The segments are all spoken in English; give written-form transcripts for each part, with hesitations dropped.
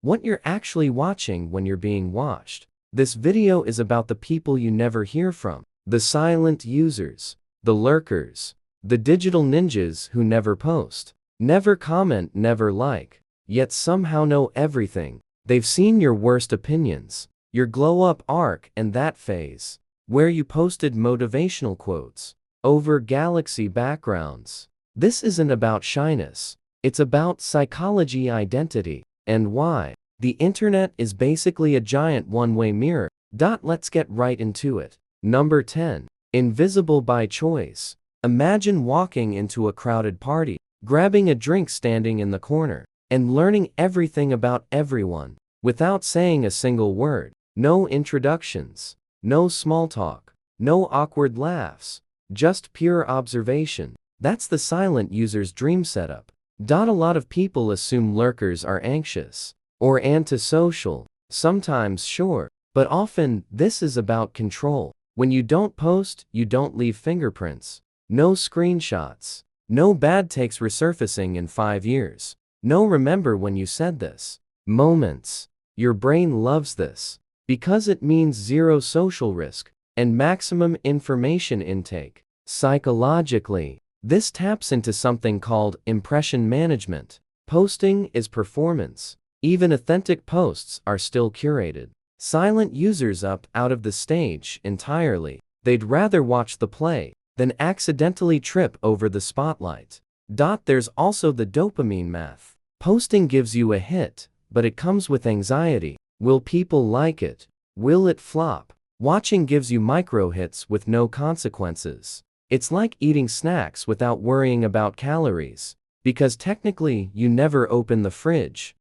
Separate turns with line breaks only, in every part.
what you're actually watching when you're being watched. This video is about the people you never hear from, the silent users, the lurkers, the digital ninjas who never post, never comment, never like, yet somehow know everything. They've seen your worst opinions, your glow-up arc and that phase, where you posted motivational quotes over galaxy backgrounds. This isn't about shyness, it's about psychology, identity, and why. The internet is basically a giant one-way mirror. Let's get right into it. Number 10. Invisible by choice. Imagine walking into a crowded party, grabbing a drink standing in the corner, and learning everything about everyone, without saying a single word. No introductions, no small talk, no awkward laughs, just pure observation. That's the silent user's dream setup. A lot of people assume lurkers are anxious or antisocial. Sometimes, sure, but often this is about control. When you don't post, you don't leave fingerprints. No screenshots. No bad takes resurfacing in 5 years. No remember when you said this moments. Your brain loves this because it means zero social risk and maximum information intake. Psychologically, this taps into something called impression management. Posting is performance. Even authentic posts are still curated. Silent users opt out of the stage entirely. They'd rather watch the play than accidentally trip over the spotlight. There's also the dopamine math. Posting gives you a hit, but it comes with anxiety. Will people like it? Will it flop? Watching gives you micro hits with no consequences. It's like eating snacks without worrying about calories, because technically you never open the fridge.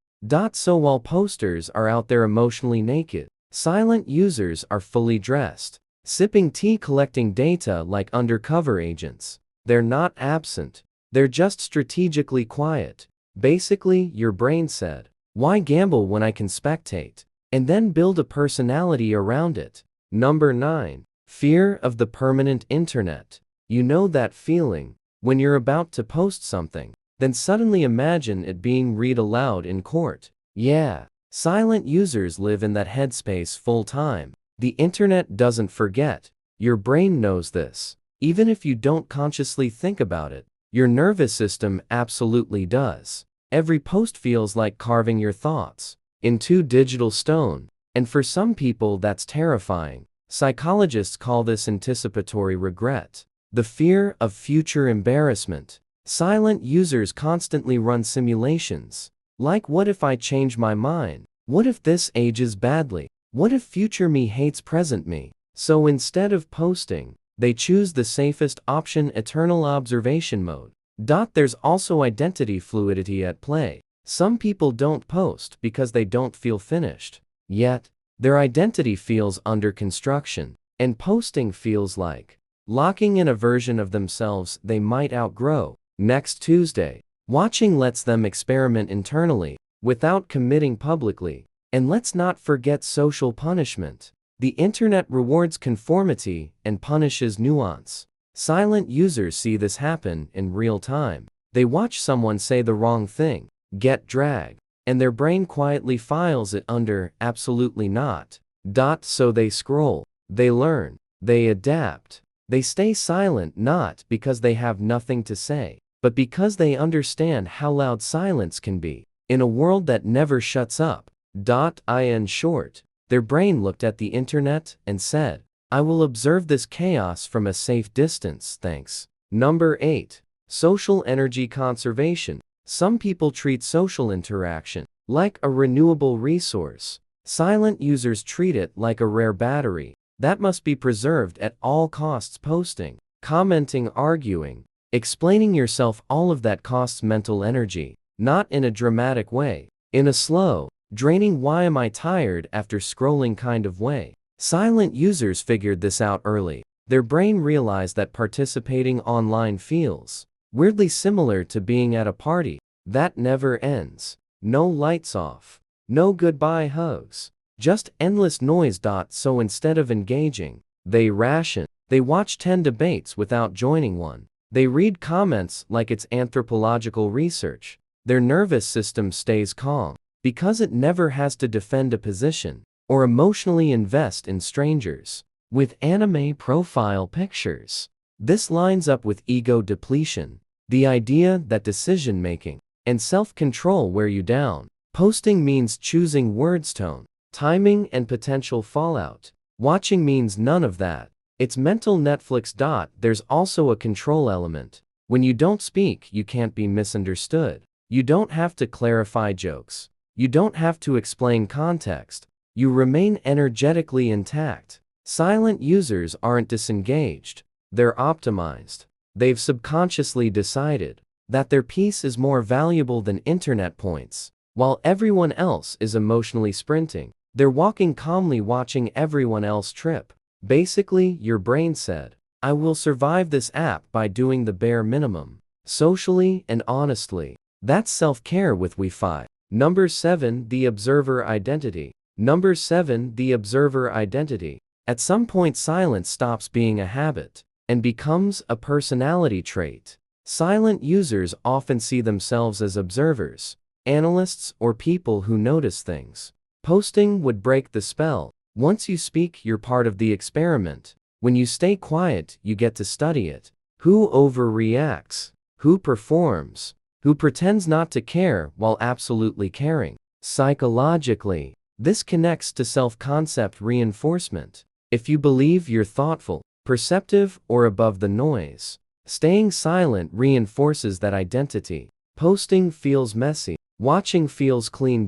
So while posters are out there emotionally naked, silent users are fully dressed, sipping tea, collecting data like undercover agents. They're not absent, they're just strategically quiet. Basically, your brain said, why gamble when I can spectate? And then build a personality around it. Number 9. Fear of the permanent internet. You know that feeling when you're about to post something, then suddenly imagine it being read aloud in court. Yeah, silent users live in that headspace full time. The internet doesn't forget. Your brain knows this. Even if you don't consciously think about it, your nervous system absolutely does. Every post feels like carving your thoughts into digital stone. And for some people that's terrifying. Psychologists call this anticipatory regret. The fear of future embarrassment. Silent users constantly run simulations. Like, what if I change my mind? What if this ages badly? What if future me hates present me? So instead of posting, they choose the safest option, eternal observation mode. There's also identity fluidity at play. Some people don't post because they don't feel finished yet. Their identity feels under construction, and posting feels like locking in a version of themselves they might outgrow next Tuesday. Watching lets them experiment internally without committing publicly. And let's not forget social punishment. The internet rewards conformity and punishes nuance. Silent users see this happen in real time. They watch someone say the wrong thing, get dragged, and their brain quietly files it under absolutely not. So they scroll, they learn, they adapt. They stay silent not because they have nothing to say, but because they understand how loud silence can be in a world that never shuts up. In short, their brain looked at the internet and said, I will observe this chaos from a safe distance, thanks. Number 8. Social energy conservation. Some people treat social interaction like a renewable resource. Silent users treat it like a rare battery that must be preserved at all costs. Posting, commenting, arguing, explaining yourself, all of that costs mental energy, not in a dramatic way, in a slow, draining why am I tired after scrolling kind of way. Silent users figured this out early. Their brain realized that participating online feels weirdly similar to being at a party that never ends. No lights off, no goodbye hugs, just endless noise. So instead of engaging, they ration. They watch 10 debates without joining one. They read comments like it's anthropological research. Their nervous system stays calm. because it never has to defend a position or emotionally invest in strangers with anime profile pictures. This lines up with ego depletion, the idea that decision-making and self-control wear you down. Posting means choosing words, tone, timing, and potential fallout. Watching means none of that. It's mental Netflix. There's also a control element. When you don't speak, you can't be misunderstood. You don't have to clarify jokes. You don't have to explain context. You remain energetically intact. Silent users aren't disengaged. They're optimized. They've subconsciously decided that their peace is more valuable than internet points. While everyone else is emotionally sprinting, they're walking calmly, watching everyone else trip. Basically, your brain said, I will survive this app by doing the bare minimum, socially and honestly. That's self-care with Wi-Fi. Number 7. The observer identity. Number 7. The observer identity. At some point, silence stops being a habit and becomes a personality trait. Silent users often see themselves as observers, analysts, or people who notice things. Posting would break the spell. Once you speak, you're part of the experiment. When you stay quiet, you get to study it. Who overreacts? Who performs? Who pretends not to care while absolutely caring? Psychologically, this connects to self-concept reinforcement. If you believe you're thoughtful, perceptive, or above the noise, staying silent reinforces that identity. Posting feels messy. Watching feels clean.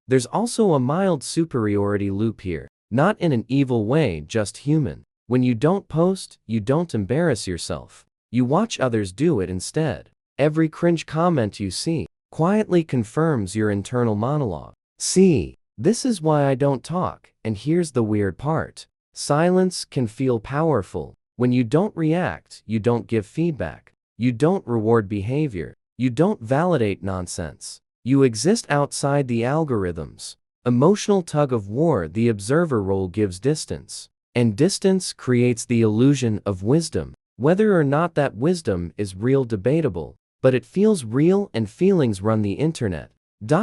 There's also a mild superiority loop here. Not in an evil way, just human. When you don't post, you don't embarrass yourself. You watch others do it instead. Every cringe comment you see quietly confirms your internal monologue. See, this is why I don't talk, and here's the weird part. Silence can feel powerful. When you don't react, you don't give feedback. You don't reward behavior. You don't validate nonsense. You exist outside the algorithms. Emotional tug of war. The observer role gives distance. And distance creates the illusion of wisdom. Whether or not that wisdom is real, debatable, but it feels real, and feelings run the internet.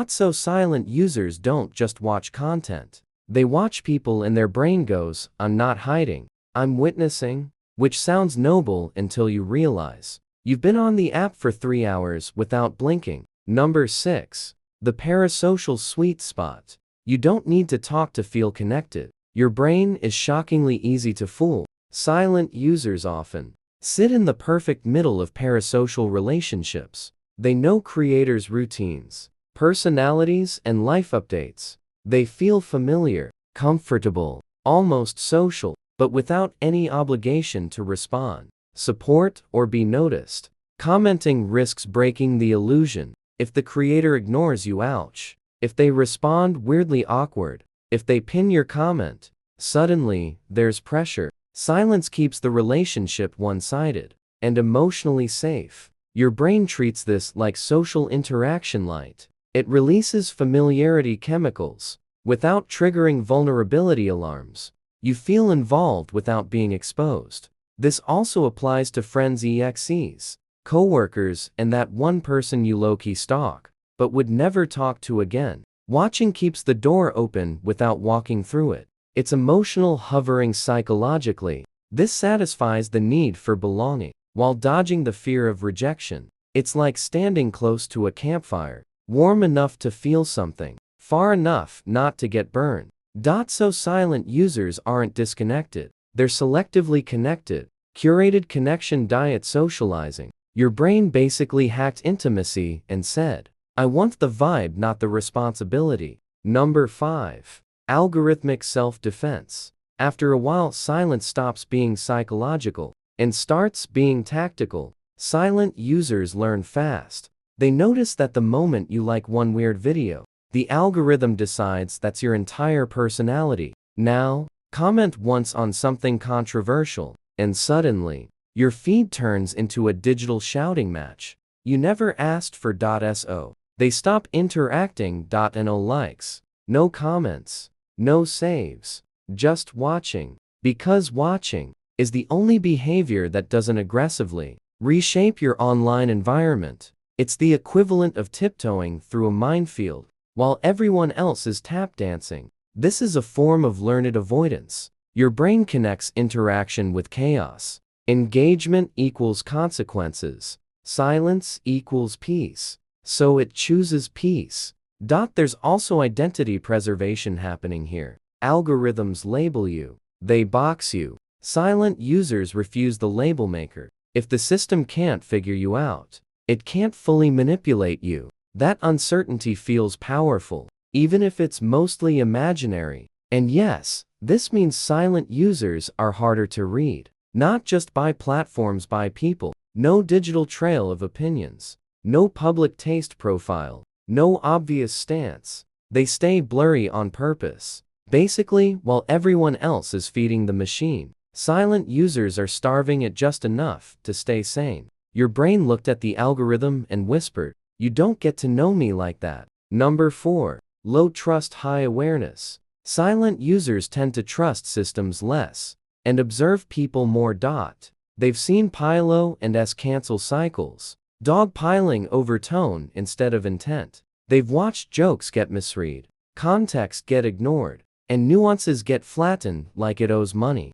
So silent users don't just watch content. They watch people, and their brain goes, I'm not hiding, I'm witnessing, which sounds noble until you realize you've been on the app for 3 hours without blinking. Number 6. The parasocial sweet spot. You don't need to talk to feel connected. Your brain is shockingly easy to fool. Silent users often sit in the perfect middle of parasocial relationships. They know creators' routines, personalities, and life updates. They feel familiar, comfortable, almost social, but without any obligation to respond, support, or be noticed. Commenting risks breaking the illusion. If the creator ignores you, ouch. If they respond weirdly awkward. If they pin your comment, suddenly, there's pressure. Silence keeps the relationship one-sided and emotionally safe. Your brain treats this like social interaction light. It releases familiarity chemicals without triggering vulnerability alarms. You feel involved without being exposed. This also applies to friends, exes, coworkers, and that one person you low-key stalk, but would never talk to again. Watching keeps the door open without walking through it. It's emotional hovering psychologically. This satisfies the need for belonging while dodging the fear of rejection. It's like standing close to a campfire, warm enough to feel something, far enough not to get burned. So silent users aren't disconnected. They're selectively connected. Curated connection diet socializing. Your brain basically hacked intimacy and said, I want the vibe, not the responsibility. Number 5. Algorithmic self-defense. After a while, silence stops being psychological and starts being tactical. Silent users learn fast. They notice that the moment you like one weird video, the algorithm decides that's your entire personality. Now, comment once on something controversial, and suddenly, your feed turns into a digital shouting match. You never asked for .so. They stop interacting. No likes, no comments, no saves, just watching. Because watching is the only behavior that doesn't aggressively reshape your online environment. It's the equivalent of tiptoeing through a minefield while everyone else is tap dancing. This is a form of learned avoidance. Your brain connects interaction with chaos. Engagement equals consequences. Silence equals peace. So it chooses peace. There's also identity preservation happening here. Algorithms label you. They box you. Silent users refuse the label maker. If the system can't figure you out, it can't fully manipulate you. That uncertainty feels powerful, even if it's mostly imaginary. And yes, this means silent users are harder to read. Not just by platforms, by people. No digital trail of opinions. No public taste profile. No obvious stance. They stay blurry on purpose. Basically, while everyone else is feeding the machine, silent users are starving it just enough to stay sane. Your brain looked at the algorithm and whispered, "You don't get to know me like that." Number 4. Low trust, high awareness. Silent users tend to trust systems less and observe people more. They've seen Pilo and cancel cycles, dogpiling over tone instead of intent. They've watched jokes get misread, context get ignored, and nuances get flattened like it owes money.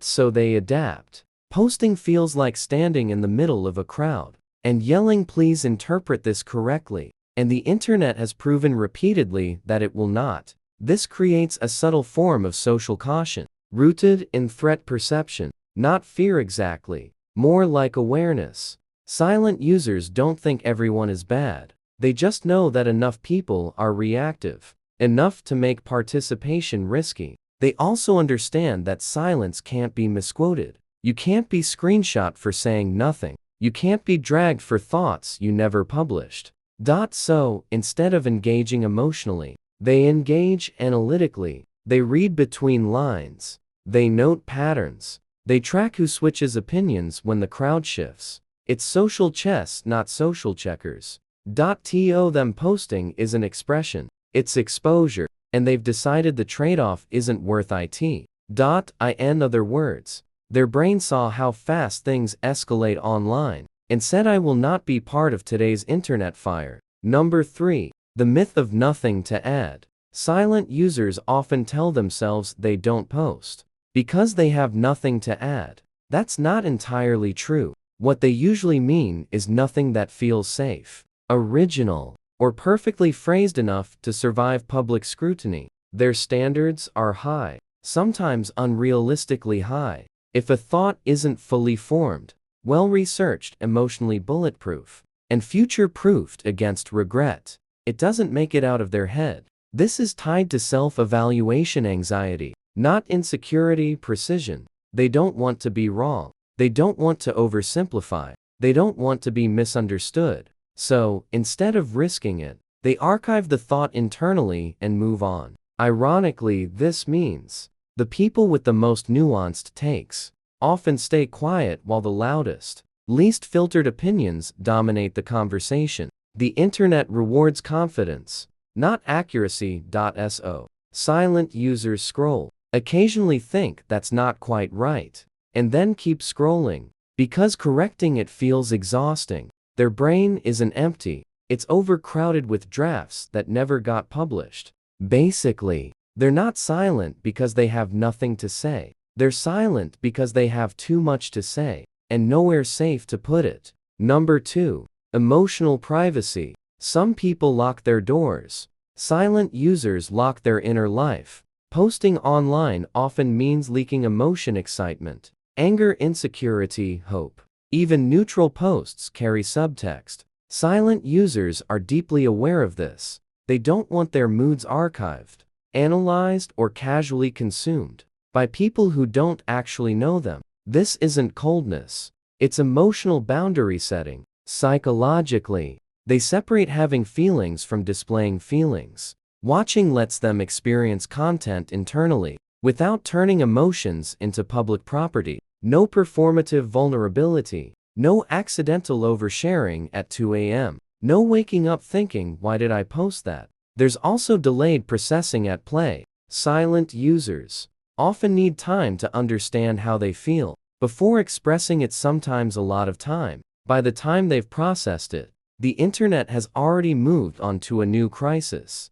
So they adapt. Posting feels like standing in the middle of a crowd and yelling, "Please interpret this correctly." And the internet has proven repeatedly that it will not. This creates a subtle form of social caution, rooted in threat perception, not fear exactly, more like awareness. Silent users don't think everyone is bad. They just know that enough people are reactive, enough to make participation risky. They also understand that silence can't be misquoted. You can't be screenshot for saying nothing. You can't be dragged for thoughts you never published. So, instead of engaging emotionally, they engage analytically. They read between lines. They note patterns. They track who switches opinions when the crowd shifts. It's social chess, not social checkers. To them posting isn't expression, it's exposure, and they've decided the trade-off isn't worth it. In other words, their brain saw how fast things escalate online and said, "I will not be part of today's internet fire." Number 3. The myth of nothing to add. Silent users often tell themselves they don't post because they have nothing to add. That's not entirely true. What they usually mean is nothing that feels safe, original, or perfectly phrased enough to survive public scrutiny. Their standards are high, sometimes unrealistically high. If a thought isn't fully formed, well-researched, emotionally bulletproof, and future-proofed against regret, it doesn't make it out of their head. This is tied to self-evaluation anxiety, not insecurity, precision. They don't want to be wrong. They don't want to oversimplify. They don't want to be misunderstood. So, instead of risking it, they archive the thought internally and move on. Ironically, this means the people with the most nuanced takes often stay quiet while the loudest, least filtered opinions dominate the conversation. The internet rewards confidence, not accuracy. Silent users scroll, occasionally think that's not quite right, and then keep scrolling because correcting it feels exhausting. Their brain isn't empty, it's overcrowded with drafts that never got published. Basically, they're not silent because they have nothing to say. They're silent because they have too much to say, and nowhere safe to put it. Number 2. Emotional privacy. Some people lock their doors. Silent users lock their inner life. Posting online often means leaking emotion, excitement, anger, insecurity, hope. Even neutral posts carry subtext. Silent users are deeply aware of this. They don't want their moods archived, analyzed, or casually consumed by people who don't actually know them. This isn't coldness. It's emotional boundary setting. Psychologically, they separate having feelings from displaying feelings. Watching lets them experience content internally, without turning emotions into public property. No performative vulnerability. No accidental oversharing at 2 a.m. No waking up thinking, "Why did I post that?" There's also delayed processing at play. Silent users often need time to understand how they feel before expressing it, sometimes a lot of time. By the time they've processed it, the internet has already moved on to a new crisis.